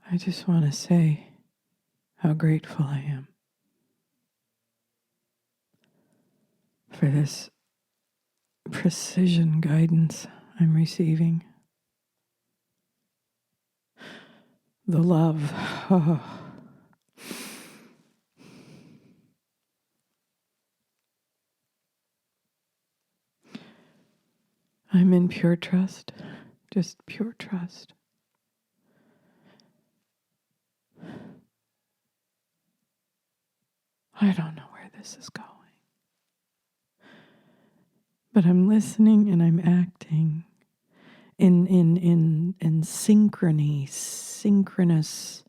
I just want to say how grateful I am for this precision guidance I'm receiving. The love. Oh. I'm in pure trust, just pure trust. I don't know where this is going, but I'm listening and I'm acting in synchrony, synchronous.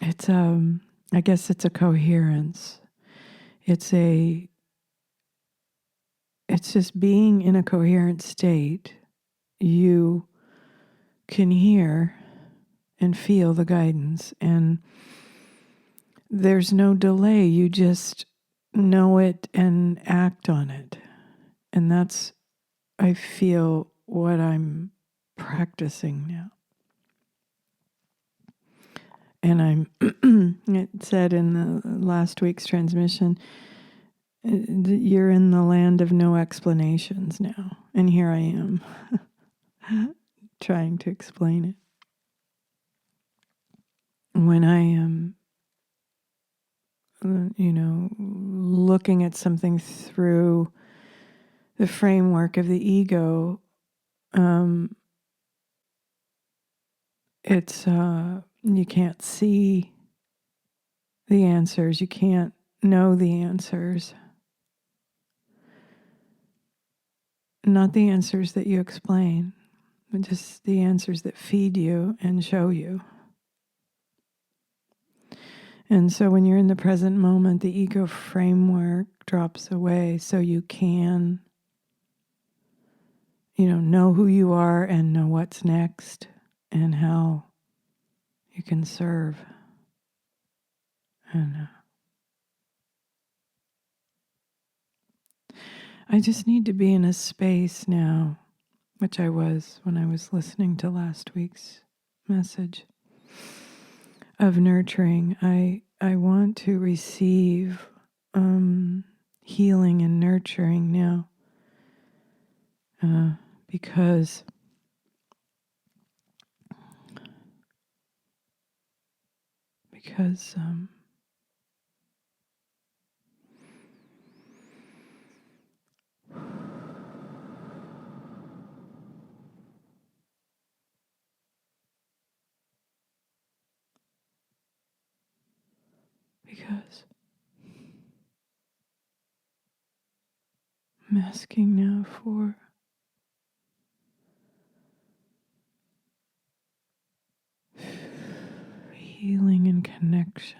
It's I guess it's a coherence. It's just being in a coherent state. You can hear and feel the guidance, and there's no delay. You just know it and act on it. And that's, I feel, what I'm practicing now. And it said in the last week's transmission, you're in the land of no explanations now. And here I am trying to explain it. When I am, looking at something through the framework of the ego, it's, you can't see the answers. You can't know the answers. Not the answers that you explain, but just the answers that feed you and show you. And so when you're in the present moment, the ego framework drops away so you can, know who you are and know what's next and how you can serve. And I just need to be in a space now, which I was when I was listening to last week's message, of nurturing. I want to receive healing and nurturing now, because I'm asking now for healing and connection.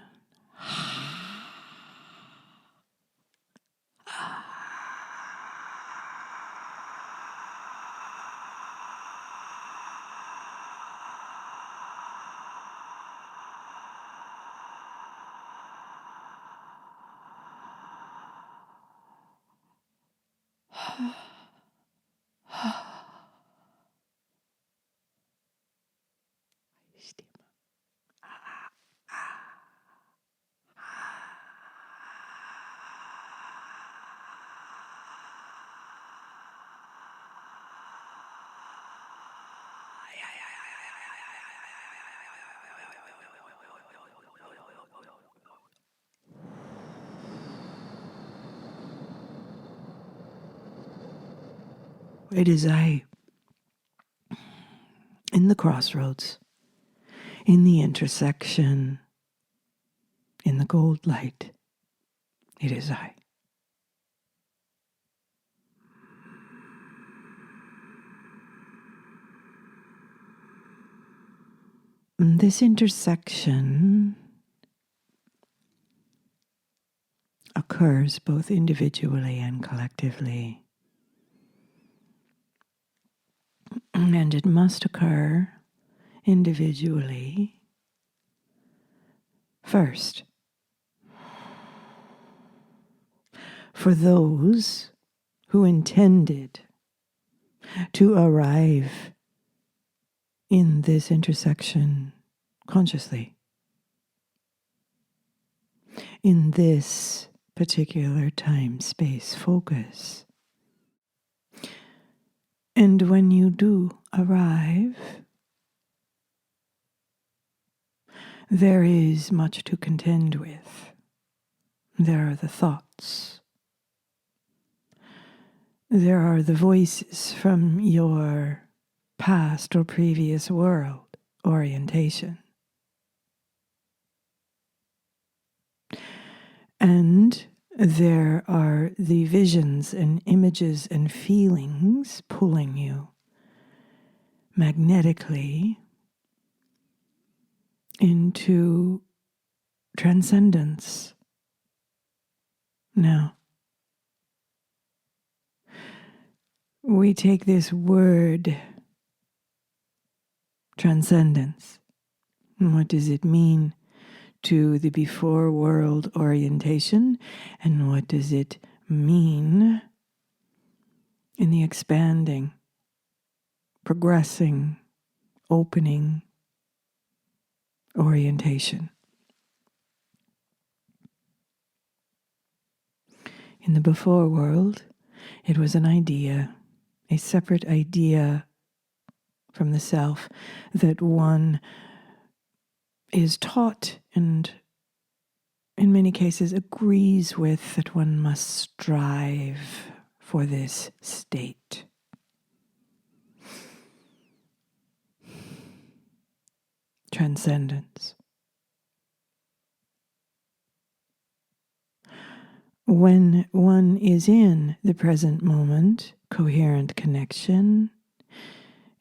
It is I, in the crossroads, in the intersection, in the gold light. It is I. This intersection occurs both individually and collectively. And it must occur individually first. For those who intended to arrive in this intersection consciously, in this particular time-space focus. And when you do arrive, there is much to contend with. There are the thoughts. There are the voices from your past or previous world orientation. And there are the visions and images and feelings pulling you magnetically into transcendence. Now, we take this word transcendence. What does it mean to the before world orientation? And what does it mean in the expanding, progressing, opening orientation? In the before world, it was an idea, a separate idea from the self that one is taught and in many cases agrees with, that one must strive for this state. Transcendence. When one is in the present moment, coherent connection,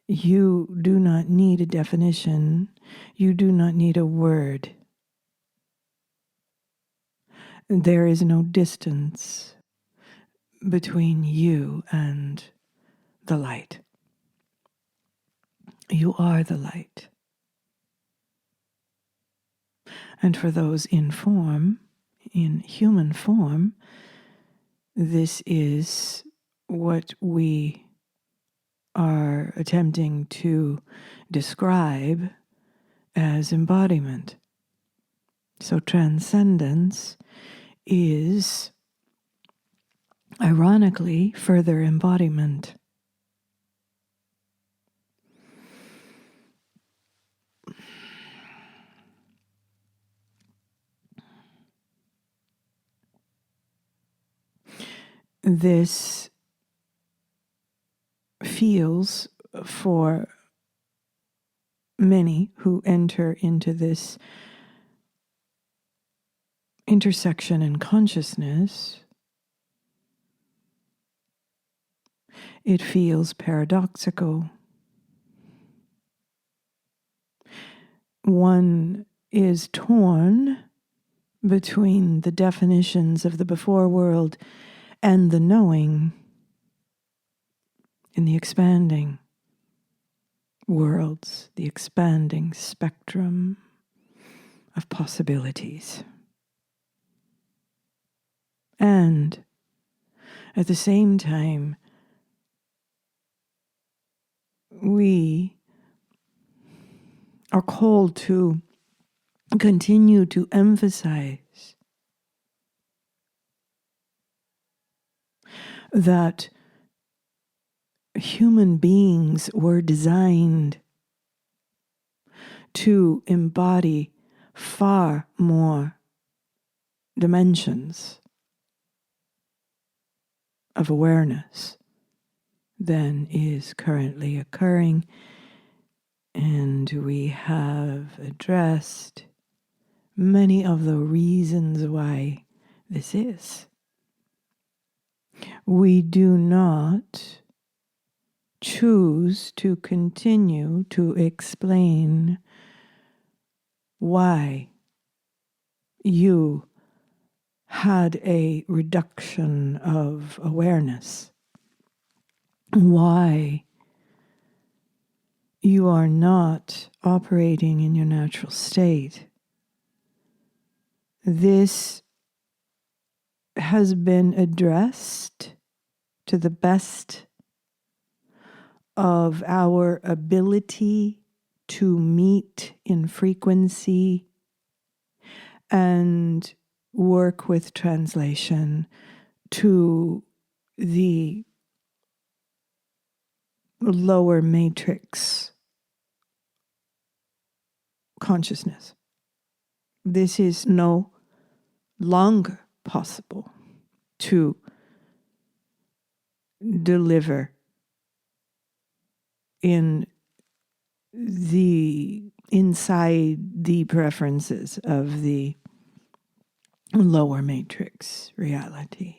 you do not need a definition. You do not need a word. There is no distance between you and the light. You are the light. And for those in form, in human form, this is what we are attempting to describe as embodiment. So transcendence is, ironically, further embodiment. This feels, for many who enter into this intersection in consciousness, it feels paradoxical. One is torn between the definitions of the before world and the knowing in the expanding worlds, the expanding spectrum of possibilities. And at the same time, we are called to continue to emphasize that human beings were designed to embody far more dimensions of awareness than is currently occurring. And we have addressed many of the reasons why this is. We do not choose to continue to explain why you had a reduction of awareness, why you are not operating in your natural state. This has been addressed to the best of our ability to meet in frequency and work with translation to the lower matrix consciousness. This is no longer possible to deliver inside the preferences of the lower matrix reality.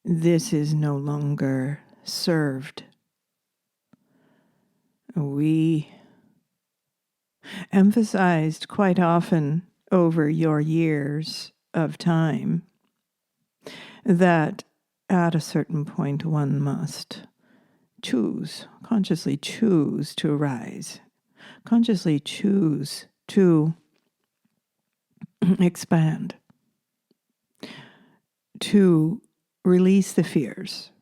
This is no longer served. We emphasized quite often over your years of time that at a certain point one must consciously choose to arise, consciously choose to expand, to release the fears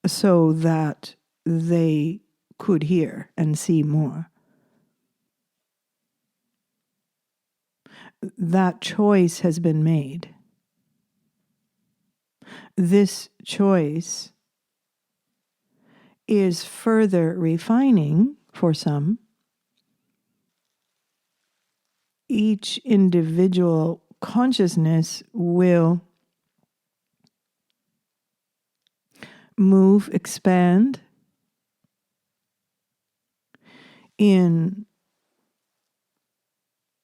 so that they could hear and see more. That choice has been made. This choice is further refining for some. Each individual consciousness will move, expand in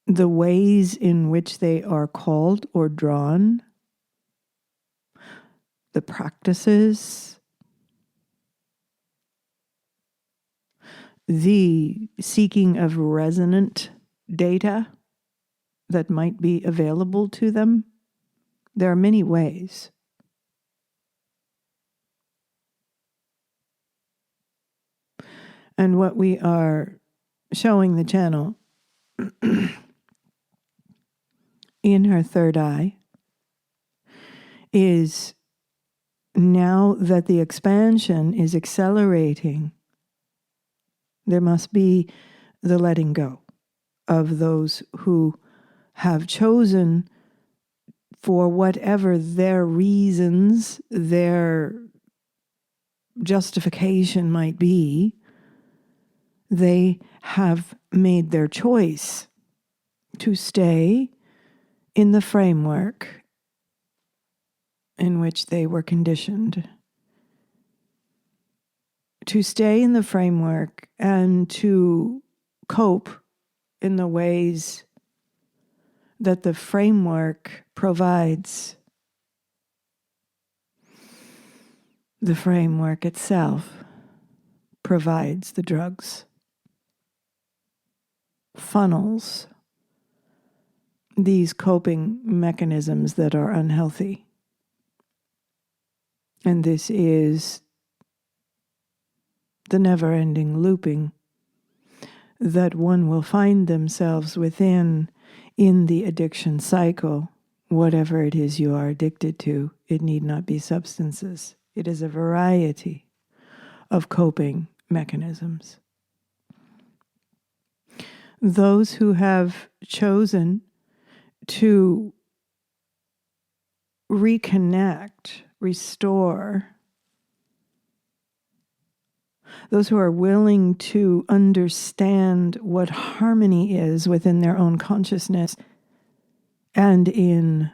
the ways in which they are called or drawn, the practices, the seeking of resonant data that might be available to them. There are many ways. And what we are showing the channel in her third eye is, now that the expansion is accelerating, there must be the letting go of those who have chosen, for whatever their reasons, their justification might be, they have made their choice to stay in the framework in which they were conditioned, to stay in the framework and to cope in the ways that the framework provides. The framework itself provides the drugs, funnels these coping mechanisms that are unhealthy. And this is the never-ending looping that one will find themselves within in the addiction cycle. Whatever it is you are addicted to, it need not be substances. It is a variety of coping mechanisms. Those who have chosen to reconnect, restore, those who are willing to understand what harmony is within their own consciousness and in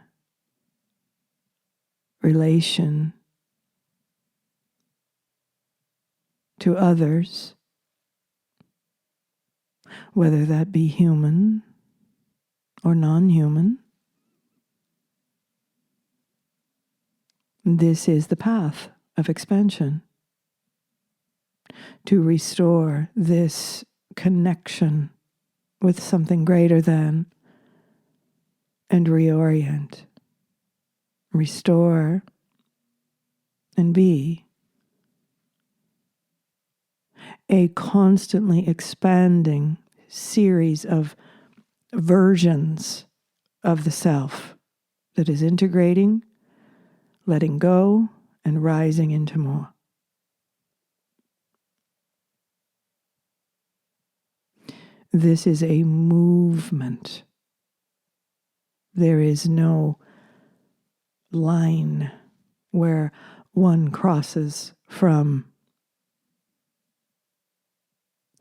relation to others, whether that be human or non-human. This is the path of expansion, to restore this connection with something greater than and reorient, restore and be a constantly expanding series of versions of the self that is integrating, letting go, and rising into more. This is a movement. There is no line where one crosses from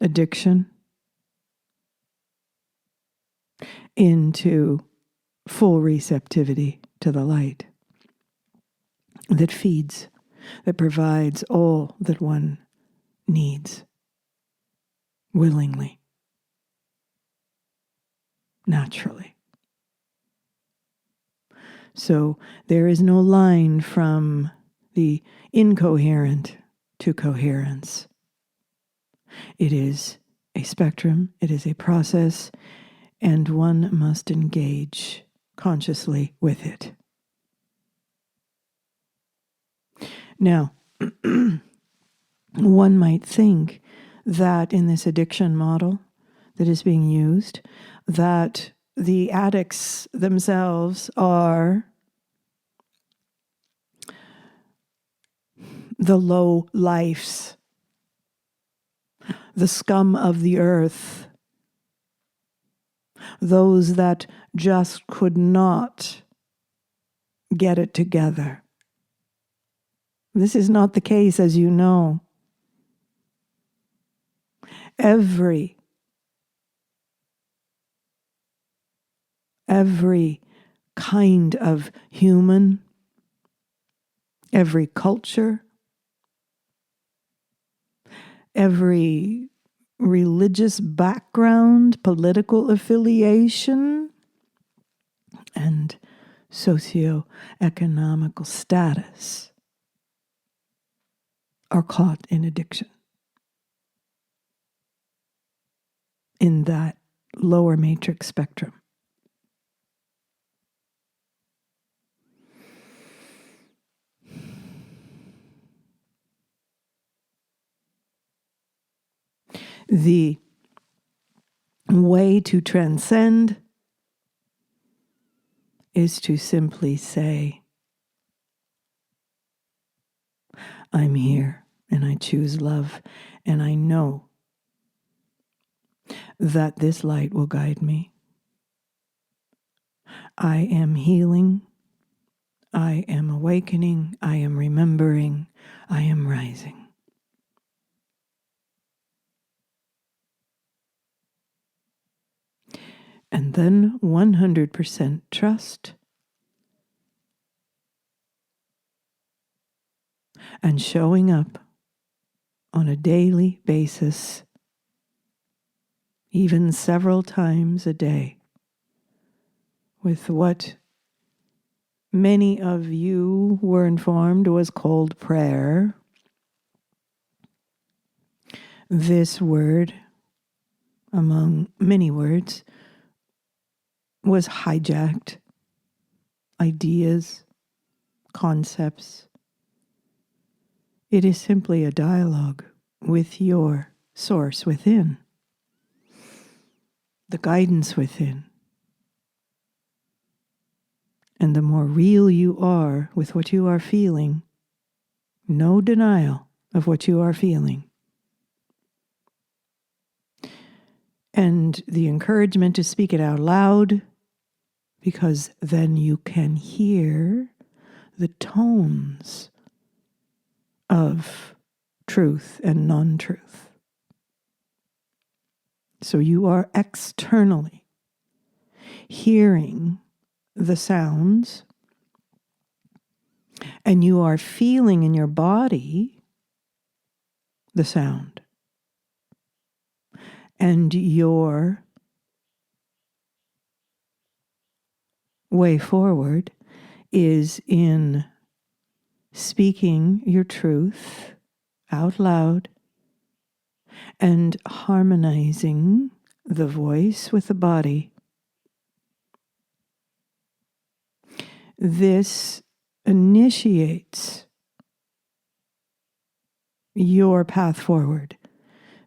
addiction into full receptivity to the light that feeds, that provides all that one needs willingly, naturally. So there is no line from the incoherent to coherence. It is a spectrum, it is a process, and one must engage consciously with it. Now, one might think that in this addiction model that is being used, that the addicts themselves are the low lifes, the scum of the earth, those that just could not get it together. This is not the case, as you know. Every kind of human, every culture, every religious background, political affiliation, and socioeconomical status are caught in addiction. In that lower matrix spectrum. The way to transcend is to simply say, I'm here and I choose love, and I know that this light will guide me. I am healing. I am awakening. I am remembering. I am rising. And then 100% trust and showing up on a daily basis, even several times a day, with what many of you were informed was called prayer. This word, among many words, was hijacked. Ideas, concepts. It is simply a dialogue with your source within, the guidance within. And the more real you are with what you are feeling, no denial of what you are feeling, and the encouragement to speak it out loud, because then you can hear the tones of truth and non-truth. So you are externally hearing the sounds, and you are feeling in your body the sound. And your way forward is in speaking your truth out loud and harmonizing the voice with the body. This initiates your path forward.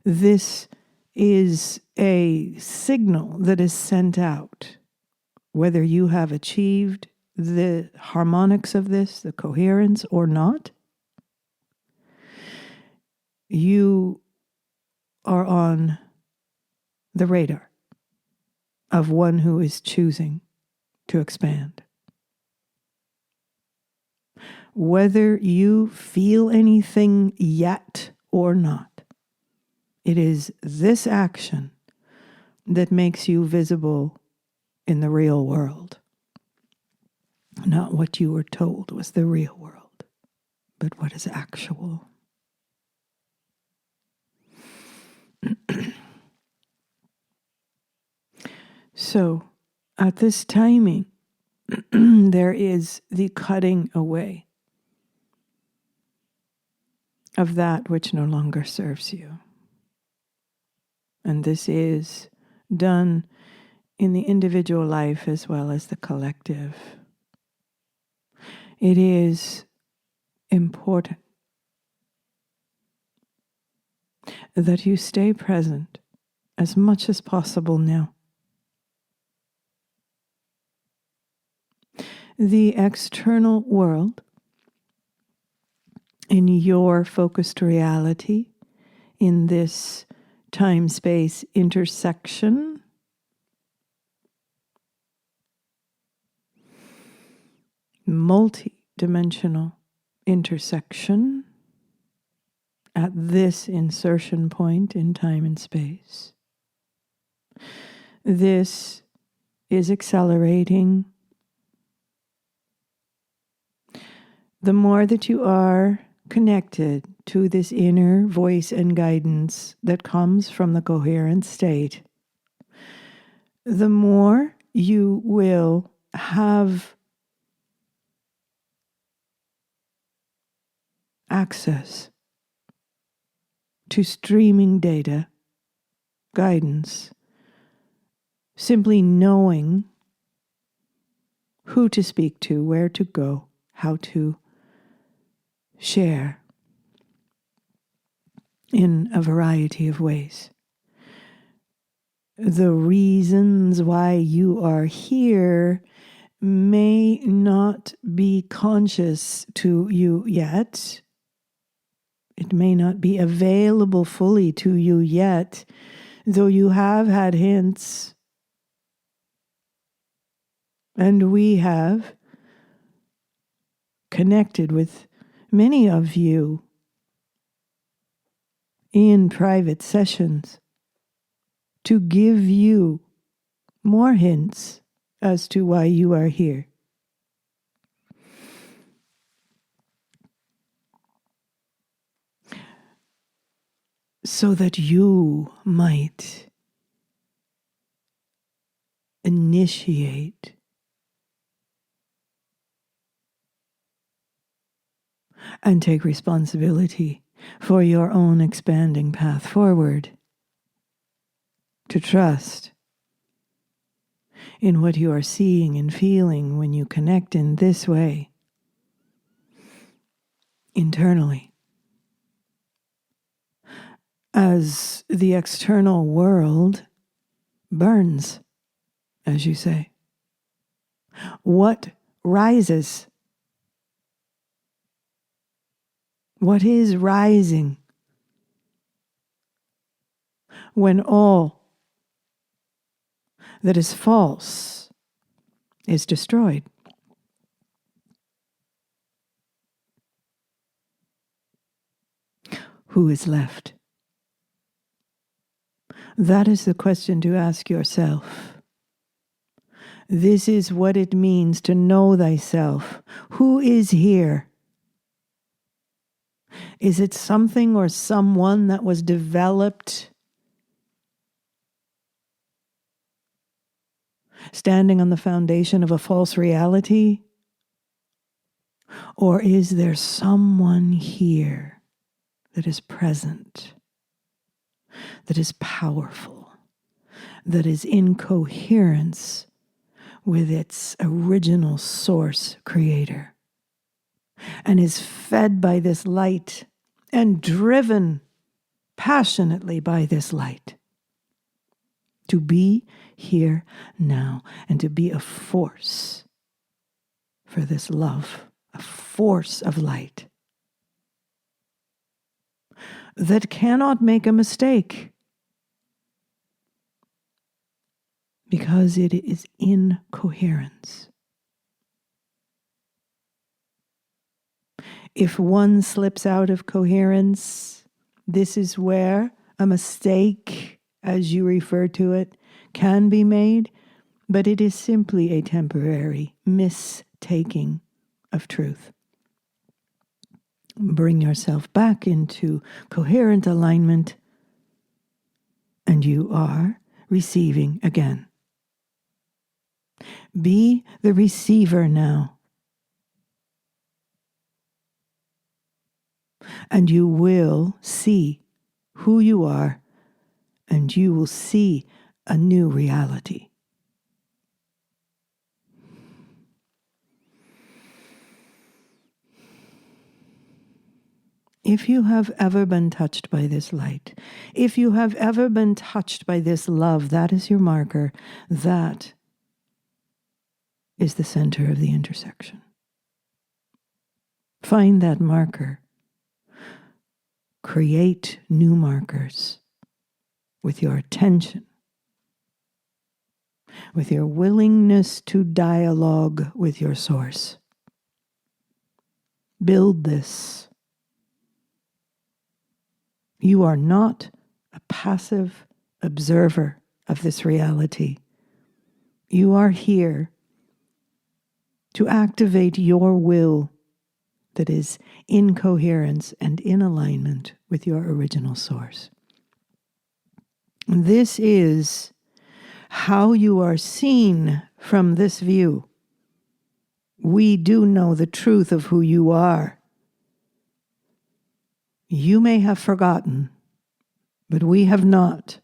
This is a signal that is sent out, whether you have achieved the harmonics of this, the coherence, or not. You are on the radar of one who is choosing to expand. Whether you feel anything yet or not, it is this action that makes you visible in the real world. Not what you were told was the real world, but what is actual. So, at this timing, there is the cutting away of that which no longer serves you. And this is done in the individual life as well as the collective. It is important that you stay present as much as possible now. The external world, in your focused reality, in this time-space intersection, multi-dimensional intersection at this insertion point in time and space. This is accelerating. The more that you are connected to this inner voice and guidance that comes from the coherent state, the more you will have access to streaming data, guidance, simply knowing who to speak to, where to go, how to share in a variety of ways. The reasons why you are here may not be conscious to you yet. It may not be available fully to you yet, though you have had hints. And we have connected with many of you in private sessions to give you more hints as to why you are here. So that you might initiate and take responsibility for your own expanding path forward. To trust in what you are seeing and feeling when you connect in this way internally. As the external world burns, as you say, what rises? What is rising when all that is false is destroyed? Who is left? That is the question to ask yourself. This is what it means to know thyself. Who is here? Is it something or someone that was developed standing on the foundation of a false reality? Or is there someone here that is present, that is powerful, that is in coherence with its original source creator, and is fed by this light and driven passionately by this light to be here now and to be a force for this love, a force of light that cannot make a mistake, because it is in coherence. If one slips out of coherence, this is where a mistake, as you refer to it, can be made, but it is simply a temporary mistaking of truth. Bring yourself back into coherent alignment, and you are receiving again. Be the receiver now, and you will see who you are, and you will see a new reality. If you have ever been touched by this light, if you have ever been touched by this love, that is your marker. That is the center of the intersection. Find that marker. Create new markers with your attention, with your willingness to dialogue with your source. Build this. You are not a passive observer of this reality. You are here to activate your will that is in coherence and in alignment with your original source. This is how you are seen from this view. We do know the truth of who you are. You may have forgotten, but we have not.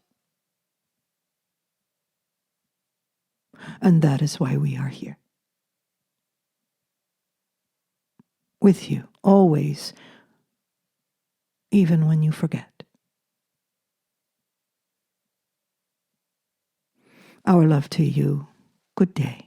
And that is why we are here. With you, always, even when you forget. Our love to you. Good day.